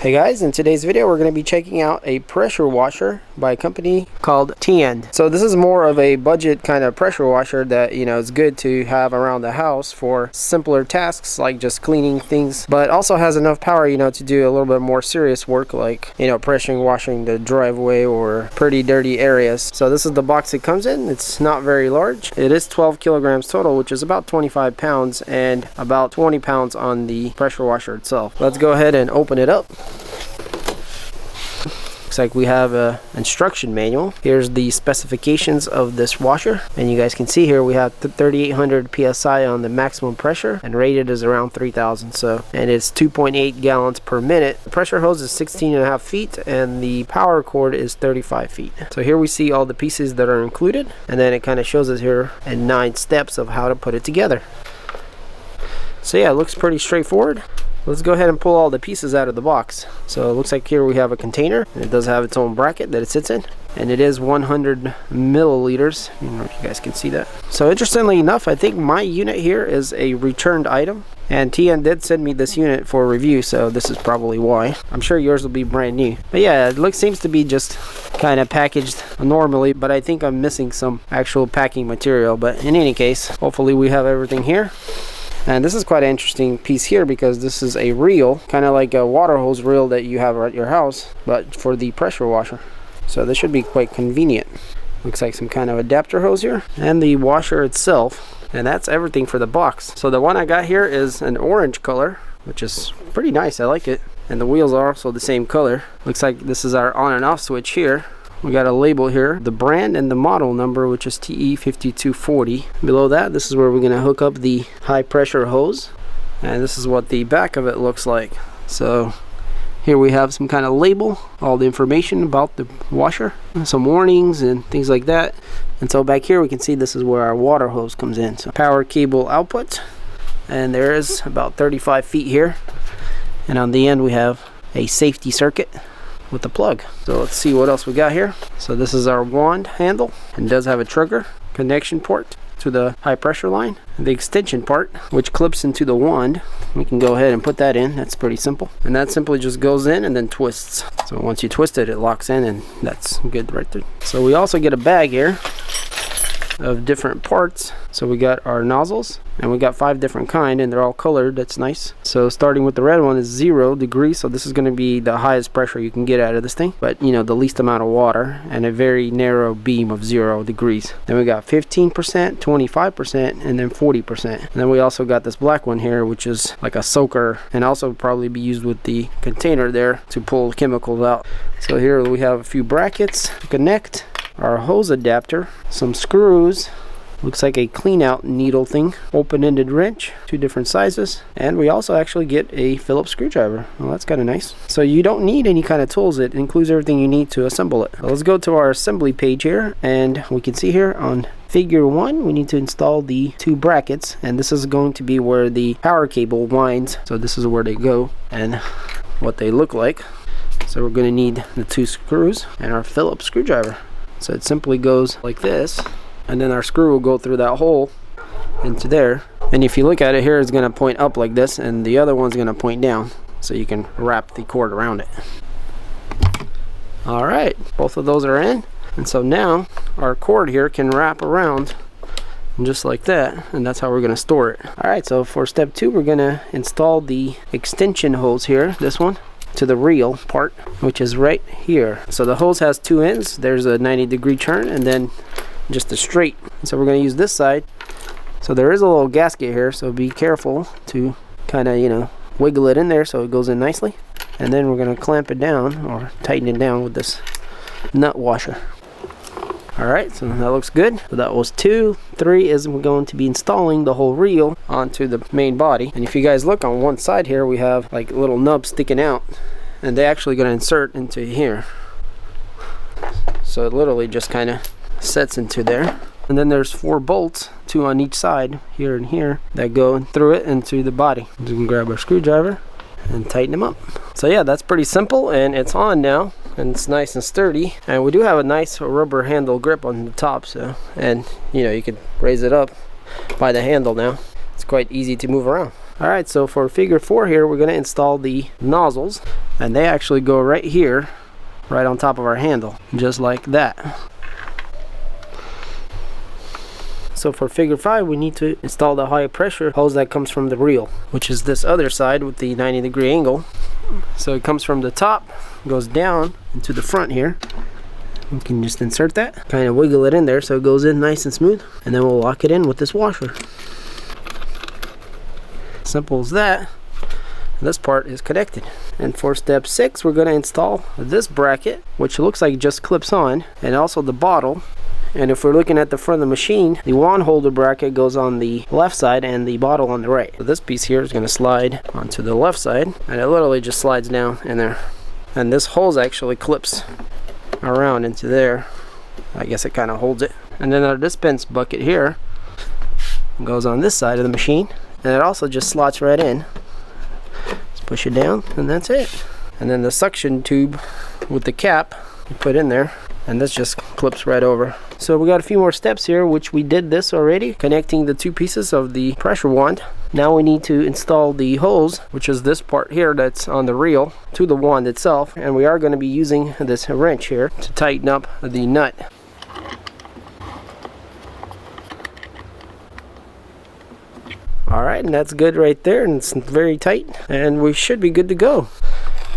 Hey guys, in today's video we're going to be checking out a pressure washer by a company called TEANDE. So this is more of a budget kind of pressure washer that, is good to have around the house for simpler tasks like just cleaning things, but also has enough power, to do a little bit more serious work like, pressure washing the driveway or pretty dirty areas. So this is the box it comes in. It's not very large. It is 12 kilograms total, which is about 25 pounds and about 20 pounds on the pressure washer itself. Let's go ahead and open it up. Looks like we have a instruction manual. Here's the specifications of this washer, and you guys can see here we have 3,800 psi on the maximum pressure, and rated is around 3,000. And it's 2.8 gallons per minute. The pressure hose is 16.5 feet, and the power cord is 35 feet. So here we see all the pieces that are included, and then it kind of shows us here in 9 steps of how to put it together. So yeah, it looks pretty straightforward. Let's go ahead and pull all the pieces out of the box. So it looks like here we have a container, and it does have its own bracket that it sits in, and it is 100 milliliters. I don't know if you guys can see that. So interestingly enough, I think my unit here is a returned item, and TEANDE did send me this unit for review, so this is probably why. I'm sure yours will be brand new. But yeah, it seems to be just kind of packaged normally, but I think I'm missing some actual packing material. But in any case, hopefully we have everything here. And this is quite an interesting piece here because this is a reel, kind of like a water hose reel that you have at your house, but for the pressure washer. So this should be quite convenient. Looks like some kind of adapter hose here, and the washer itself. And that's everything for the box. So the one I got here is an orange color, which is pretty nice. I like it. And the wheels are also the same color. Looks like this is our on and off switch here. We got a label here, the brand and the model number, which is TE5240. Below that, this is where we're going to hook up the high pressure hose, and this is what the back of it looks like. So here we have some kind of label, all the information about the washer, some warnings and things like that. And so back here we can see this is where our water hose comes in. So power cable output, and there is about 35 feet here, and on the end we have a safety circuit with the plug. So let's see what else we got here. So this is our wand handle, and does have a trigger connection port to the high pressure line. The extension part, which clips into the wand, we can go ahead and put that in. That's pretty simple, and that simply just goes in and then twists. So once you twist it, it locks in, and that's good right there. So we also get a bag here of different parts. So we got our nozzles, and we got 5 different kind, and they're all colored. That's nice. So starting with the red one is 0 degrees, so this is going to be the highest pressure you can get out of this thing, but the least amount of water, and a very narrow beam of 0 degrees. Then we got 15%, 25%, and then 40%. And then we also got this black one here, which is like a soaker, and also probably be used with the container there to pull chemicals out. So here we have a few brackets to connect, our hose adapter, some screws, looks like a clean out needle thing, open-ended wrench, 2 different sizes, and we also actually get a Phillips screwdriver. Well, that's kind of nice. So you don't need any kind of tools. It includes everything you need to assemble it. So let's go to our assembly page here, and we can see here on figure 1 we need to install the 2 brackets, and this is going to be where the power cable winds. So this is where they go and what they look like. So we're going to need the 2 screws and our Phillips screwdriver. So it simply goes like this, and then our screw will go through that hole into there. And if you look at it here, it's going to point up like this, and the other one's going to point down, so you can wrap the cord around it. Alright, both of those are in, and so now our cord here can wrap around just like that, and that's how we're going to store it. Alright, so for step 2 we're going to install the extension hose here, this one, to the reel part, which is right here. So the hose has 2 ends. There's a 90-degree turn, and then just a straight. So we're going to use this side. So there is a little gasket here, so be careful to kind of wiggle it in there so it goes in nicely, and then we're going to clamp it down or tighten it down with this nut washer. Alright, so that looks good. So that was 2. 3 is we're going to be installing the whole reel onto the main body. And if you guys look on one side here, we have like little nubs sticking out, and they're actually going to insert into here. So it literally just kind of sets into there. And then there's 4 bolts, 2 on each side, here and here, that go through it into the body. You can grab our screwdriver and tighten them up. So yeah, that's pretty simple, and it's on now, and it's nice and sturdy, and we do have a nice rubber handle grip on the top. So, and you can raise it up by the handle now. It's quite easy to move around. Alright, so for figure 4 here, we're going to install the nozzles, and they actually go right here, right on top of our handle, just like that. So for figure 5, we need to install the high pressure hose that comes from the reel, which is this other side with the 90-degree angle. So it comes from the top, goes down into the front here. We can just insert that, kind of wiggle it in there so it goes in nice and smooth, and then we'll lock it in with this washer. Simple as that. This part is connected. And for step 6, we're going to install this bracket, which looks like it just clips on, and also the bottle. And if we're looking at the front of the machine, the wand holder bracket goes on the left side and the bottle on the right. So this piece here is going to slide onto the left side, and it literally just slides down in there. And this hose actually clips around into there. I guess it kind of holds it. And then our dispense bucket here goes on this side of the machine, and it also just slots right in. Just push it down, and that's it. And then the suction tube with the cap you put in there, and this just clips right over. So we got a few more steps here, which we did this already, connecting the two pieces of the pressure wand. Now we need to install the hose, which is this part here that's on the reel, to the wand itself, and we are going to be using this wrench here to tighten up the nut. Alright, and that's good right there, and it's very tight, and we should be good to go.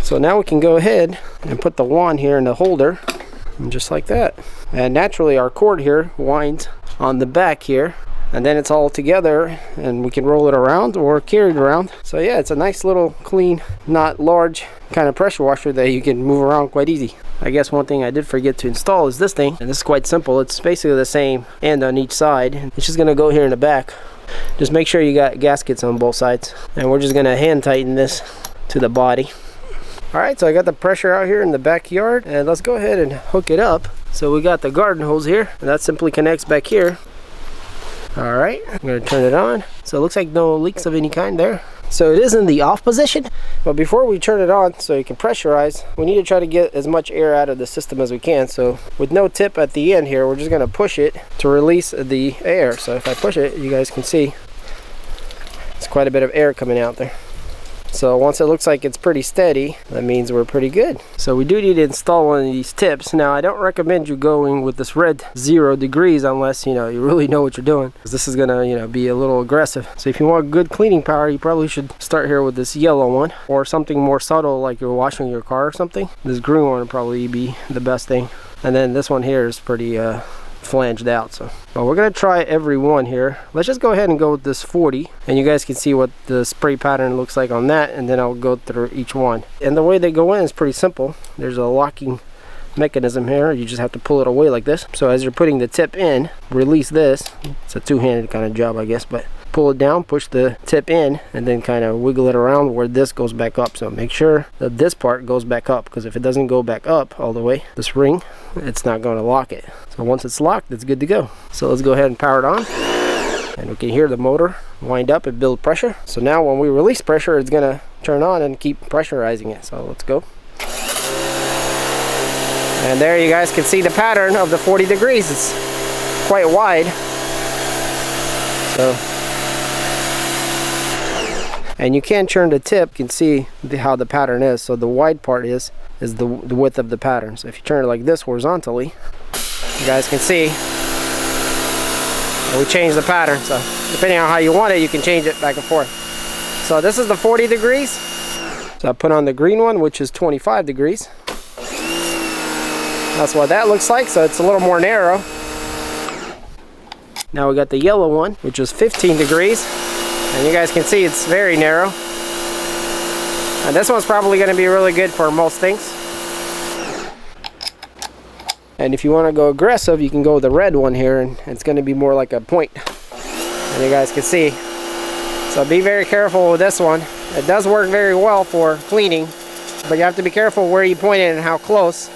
So now we can go ahead and put the wand here in the holder, and just like that. And naturally our cord here winds on the back here, and then it's all together, and we can roll it around or carry it around. So yeah, it's a nice little clean, not large kind of pressure washer that you can move around quite easy. I guess one thing I did forget to install is this thing, and this is quite simple. It's basically the same end on each side. It's just gonna go here in the back. Just make sure you got gaskets on both sides, and we're just gonna hand tighten this to the body. Alright, so I got the pressure out here in the backyard, and let's go ahead and hook it up. So we got the garden hose here, and that simply connects back here. Alright, I'm going to turn it on. So it looks like no leaks of any kind there. So it is in the off position, but before we turn it on so you can pressurize, we need to try to get as much air out of the system as we can. So with no tip at the end here, we're just going to push it to release the air. So if I push it, you guys can see it's quite a bit of air coming out there. So once it looks like it's pretty steady, that means we're pretty good. So we do need to install one of these tips. Now I don't recommend you going with this red 0 degrees unless you really know what you're doing, because this is gonna be a little aggressive. So if you want good cleaning power, you probably should start here with this yellow one, or something more subtle like you're washing your car or something. This green one would probably be the best thing. And then this one here is pretty flanged out. So but we're gonna try every one here. Let's just go ahead and go with this 40, and you guys can see what the spray pattern looks like on that, and then I'll go through each one. And the way they go in is pretty simple. There's a locking mechanism here. You just have to pull it away like this. So as you're putting the tip in, release this. It's a two-handed kind of job, I guess, but pull it down, push the tip in, and then kind of wiggle it around where this goes back up. So make sure that this part goes back up, because if it doesn't go back up all the way, this ring, it's not going to lock it. So once it's locked, it's good to go. So let's go ahead and power it on, and we can hear the motor wind up and build pressure. So now when we release pressure, it's going to turn on and keep pressurizing it. So let's go. And there you guys can see the pattern of the 40 degrees. It's quite wide. So, and you can turn the tip. You can see how the pattern is. So the wide part is the width of the pattern. So if you turn it like this horizontally, you guys can see we change the pattern. So depending on how you want it, you can change it back and forth. So this is the 40 degrees. So I put on the green one, which is 25 degrees. That's what that looks like. So it's a little more narrow. Now we got the yellow one, which is 15 degrees. And you guys can see it's very narrow. And this one's probably going to be really good for most things. And if you want to go aggressive, you can go with the red one here, and it's going to be more like a point. And you guys can see. So be very careful with this one. It does work very well for cleaning, but you have to be careful where you point it and how close,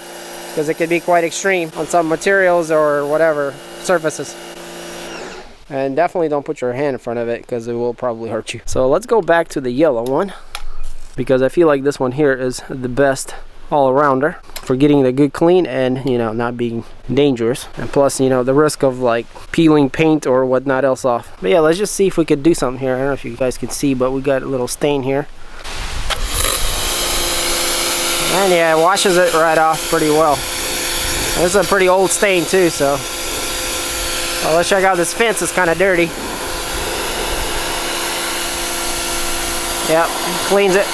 because it can be quite extreme on some materials or whatever surfaces. And definitely don't put your hand in front of it, because it will probably hurt you. So let's go back to the yellow one, because I feel like this one here is the best all arounder for getting the good clean and, you know, not being dangerous. And plus, you know, the risk of like peeling paint or whatnot else off. But yeah, let's just see if we could do something here. I don't know if you guys can see, but we got a little stain here. And yeah, it washes it right off pretty well. This is a pretty old stain too, so well, let's check out this fence. It's kind of dirty. Yep, cleans it.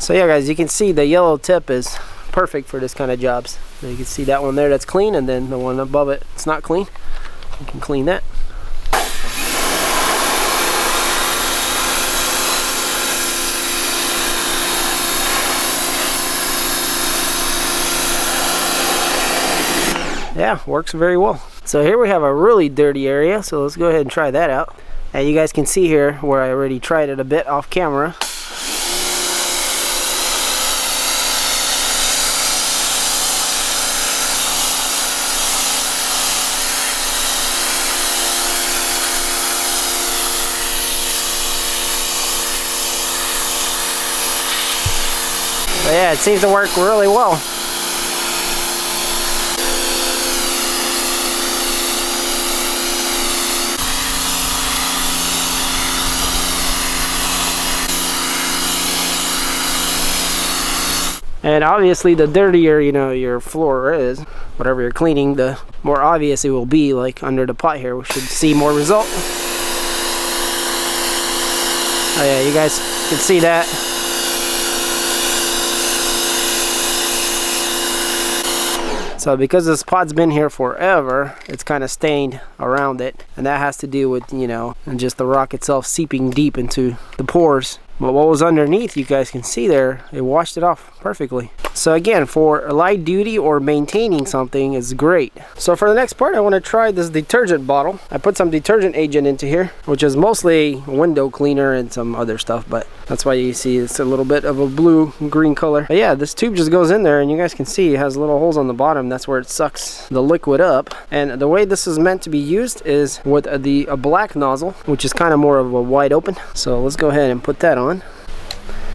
So yeah guys, you can see the yellow tip is perfect for this kind of jobs. So you can see that one there that's clean, and then the one above it, it's not clean. You can clean that. Yeah, works very well. So here we have a really dirty area, so let's go ahead and try that out. And you guys can see here where I already tried it a bit off camera. But yeah, it seems to work really well. And obviously the dirtier, you know, your floor is, whatever you're cleaning, the more obvious it will be. Like under the pot here, we should see more result. Oh yeah, you guys can see that. So because this pot's been here forever, it's kind of stained around it. And that has to do with, you know, and just the rock itself seeping deep into the pores. But what was underneath, you guys can see there, it washed it off perfectly. So again, for light duty or maintaining something is great. So for the next part, I want to try this detergent bottle. I put some detergent agent into here, which is mostly window cleaner and some other stuff, but that's why you see it's a little bit of a blue green color. But yeah, this tube just goes in there, and you guys can see it has little holes on the bottom. That's where it sucks the liquid up. And the way this is meant to be used is with a black nozzle, which is kind of more of a wide open. So let's go ahead and put that on.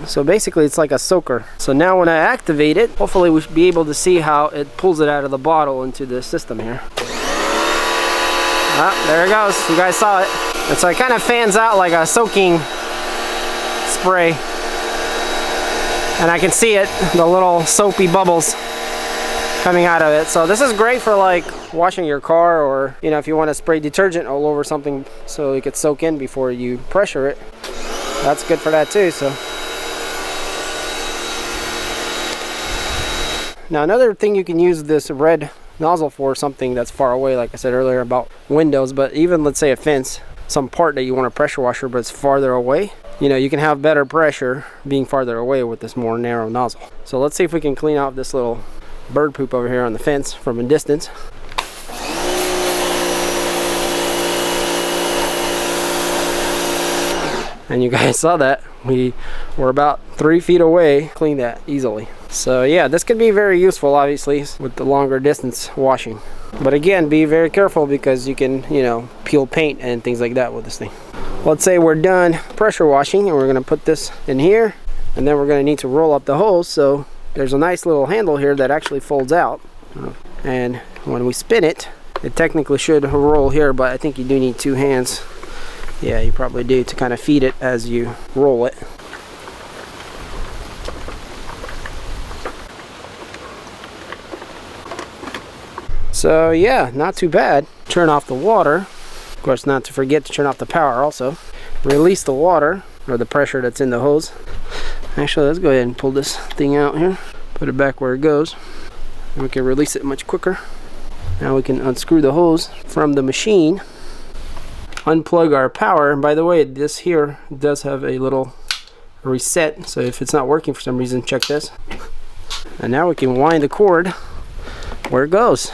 So basically it's like a soaker. So now when I activate it, hopefully we should be able to see how it pulls it out of the bottle into the system here. Ah, there it goes. You guys saw it. And so it kind of fans out like a soaking spray. And I can see it, the little soapy bubbles coming out of it. So this is great for like washing your car, or, you know, if you want to spray detergent all over something so it could soak in before you pressure it. That's good for that too. So now another thing you can use this red nozzle for, something that's far away, like I said earlier about windows, but even let's say a fence, some part that you want to pressure washer but it's farther away, you know, you can have better pressure being farther away with this more narrow nozzle. So let's see if we can clean out this little bird poop over here on the fence from a distance. And you guys saw that we were about 3 feet away. Cleaned that easily. So yeah, this could be very useful obviously with the longer distance washing, but again, be very careful because you can, you know, peel paint and things like that with this thing. Let's say we're done pressure washing, and we're going to put this in here, and then we're going to need to roll up the hose. So there's a nice little handle here that actually folds out, and when we spin it, it technically should roll here, but I think you do need 2 hands. Yeah, you probably do, to kind of feed it as you roll it. So yeah, not too bad. Turn off the water. Of course, not to forget to turn off the power also. Release the water, or the pressure that's in the hose. Actually, let's go ahead and pull this thing out here. Put it back where it goes. And we can release it much quicker. Now we can unscrew the hose from the machine. Unplug our power, and by the way, this here does have a little reset, so if it's not working for some reason, check this. And now we can wind the cord where it goes.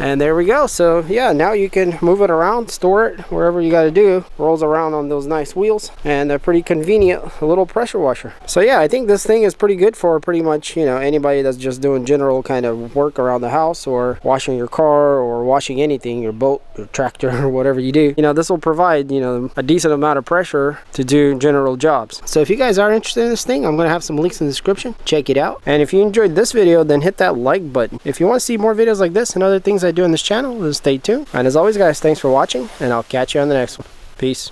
And there we go. So yeah, now you can move it around, store it wherever you got to do. Rolls around on those nice wheels, and they're pretty convenient, a little pressure washer. So yeah, I think this thing is pretty good for pretty much, you know, anybody that's just doing general kind of work around the house, or washing your car, or washing anything, your boat, your tractor, or whatever you do. You know, this will provide, you know, a decent amount of pressure to do general jobs. So if you guys are interested in this thing, I'm going to have some links in the description. Check it out. And if you enjoyed this video, then hit that like button. If you want to see more videos like this and other things I do in this channel, then stay tuned. And as always, guys, thanks for watching, and I'll catch you on the next one. Peace.